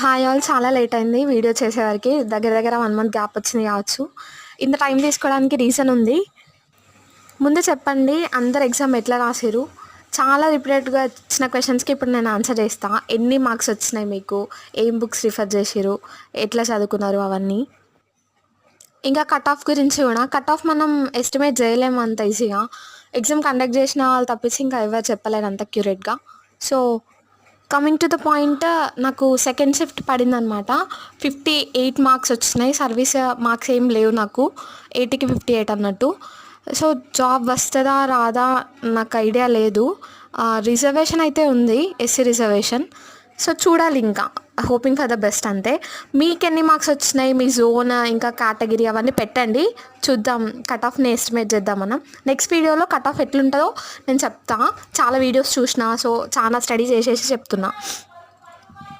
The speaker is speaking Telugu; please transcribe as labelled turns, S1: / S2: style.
S1: Hi all. చాలా లేట్ అయింది వీడియో చేసేవరకి. దగ్గర దగ్గర 1 మంత్ గ్యాప్ వచ్చింది కావచ్చు. ఇంత టైం తీసుకోవడానికి రీజన్ ఉంది. ముందు చెప్పండి, అందరు ఎగ్జామ్ ఎట్లా రాసిరు? చాలా రిపీటెడ్గా వచ్చిన క్వశ్చన్స్కి ఇప్పుడు నేను ఆన్సర్ చేస్తా. ఎన్ని మార్క్స్ వచ్చినాయి మీకు, ఏం బుక్స్ రిఫర్ చేసిరు, ఎట్లా చదువుకున్నారు అవన్నీ. ఇంకా కట్ ఆఫ్ గురించి కూడా, కట్ ఆఫ్ మనం ఎస్టిమేట్ చేయలేము అంత ఈజీగా. ఎగ్జామ్ కండక్ట్ చేసిన వాళ్ళు తప్పించి ఇంకా ఎవరు చెప్పలేరు అంత క్యూరేట్గా. So coming to the point, నాకు సెకండ్ షిఫ్ట్ పడిందనమాట. 58 మార్క్స్ వచ్చినాయి. సర్వీస్ మార్క్స్ ఏం లేవు నాకు. 80కి 58 అన్నట్టు. సో జాబ్ వస్తుందా రాదా నాకు ఐడియా లేదు. రిజర్వేషన్ అయితే ఉంది, ఎస్సీ రిజర్వేషన్. సో చూడాలి, ఇంకా హోపింగ్ ఫర్ ద బెస్ట్ అంతే. మీకు ఎన్ని మార్క్స్ వచ్చినాయి, మీ జోన్ ఇంకా కేటగిరీ అవన్నీ పెట్టండి, చూద్దాం. కట్ ఆఫ్ని ఎస్టిమేట్ చేద్దాం మనం. నెక్స్ట్ వీడియోలో కట్ ఆఫ్ ఎట్లుంటుందో నేను చెప్తా. చాలా వీడియోస్ చూసిన, సో చాలా స్టడీ చేసేసి చెప్తున్నా.